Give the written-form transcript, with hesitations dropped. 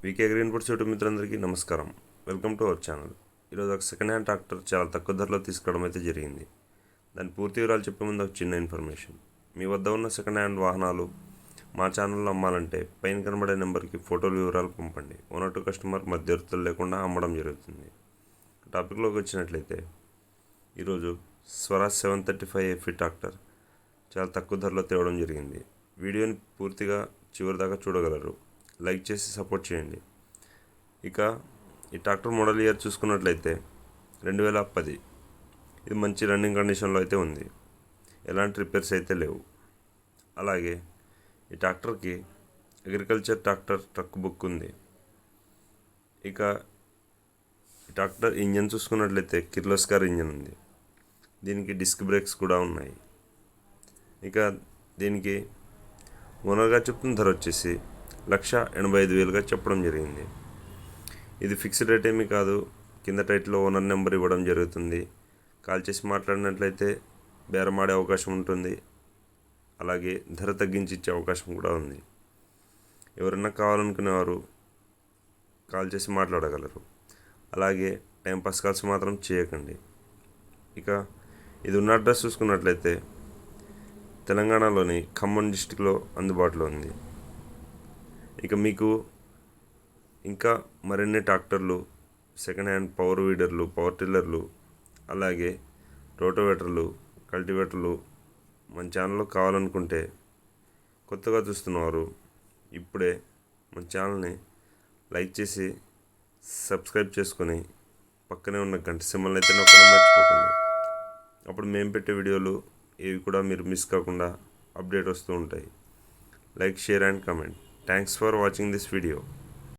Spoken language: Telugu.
వీకే గ్రీన్ ఫుడ్స్ యూట్యూబ్ మిత్రులందరికీ నమస్కారం. Welcome to our channel. ఈరోజు ఒక సెకండ్ హ్యాండ్ ట్రాక్టర్ చాలా తక్కువ ధరలో తీసుకోవడం అయితే జరిగింది. దాని పూర్తి వివరాలు చెప్పే ముందు ఒక చిన్న ఇన్ఫర్మేషన్. మీ వద్ద ఉన్న సెకండ్ హ్యాండ్ వాహనాలు మా ఛానల్లో అమ్మాలంటే పైన కనబడే నెంబర్కి ఫోటోలు వివరాలు పంపండి. ఓనర్ టు కస్టమర్ మధ్యవర్తులు లేకుండా అమ్మడం జరుగుతుంది. టాపిక్లోకి వచ్చినట్లయితే ఈరోజు స్వరాజ్ 735 FE ట్రాక్టర్ చాలా తక్కువ ధరలో తేవడం జరిగింది. వీడియోని పూర్తిగా చివరిదాకా చూడగలరు. లైక్ చేసి సపోర్ట్ చేయండి. ఇక ఈ ట్రాక్టర్ మోడల్ ఇయర్ చూసుకున్నట్లయితే 2010. ఇది మంచి రన్నింగ్ కండిషన్లో అయితే ఉంది. ఎలాంటి రిపేర్స్ అయితే లేవు. అలాగే ఈ ట్రాక్టర్కి అగ్రికల్చర్ ట్రాక్టర్ ట్రక్ బుక్ ఉంది. ఇక ఈ ట్రాక్టర్ ఇంజన్ చూసుకున్నట్లయితే కిర్లోస్కర్ ఇంజన్ ఉంది. దీనికి డిస్క్ బ్రేక్స్ కూడా ఉన్నాయి. ఇక దీనికి ఓనర్గా చెప్తున్న ధర వచ్చేసి 1,85,000గా చెప్పడం జరిగింది. ఇది ఫిక్స్డ్ రేట్ ఏమీ కాదు. కింద టైటిల్లో ఓనర్ నెంబర్ ఇవ్వడం జరుగుతుంది. కాల్ చేసి మాట్లాడినట్లయితే బేరమాడే అవకాశం ఉంటుంది. అలాగే ధర తగ్గించి ఇచ్చే అవకాశం కూడా ఉంది. ఎవరైనా కావాలనుకునేవారు కాల్ చేసి మాట్లాడగలరు. అలాగే టైంపాస్ కాల్స్ మాత్రం చేయకండి. ఇక ఇది ఉన్న అడ్రస్ చూసుకున్నట్లయితే తెలంగాణలోని ఖమ్మం డిస్టిక్లో అందుబాటులో ఉంది. ఇక మీకు ఇంకా మరిన్ని ట్రాక్టర్లు, సెకండ్ హ్యాండ్ పవర్ వీడర్లు, పవర్ టిల్లర్లు, అలాగే రోటోవేటర్లు, కల్టివేటర్లు మన ఛానల్లో కావాలనుకుంటే కొత్తగా చూస్తున్నవారు ఇప్పుడే మన ఛానల్ని లైక్ చేసి సబ్స్క్రైబ్ చేసుకొని పక్కనే ఉన్న గంట సింబల్ని అయితే నొక్కడం మర్చిపోకండి. అప్పుడు మేము పెట్టే వీడియోలు ఇవి కూడా మీరు మిస్ కాకుండా అప్డేట్ వస్తూ ఉంటాయి. Like, share and comment. Thanks for watching this video.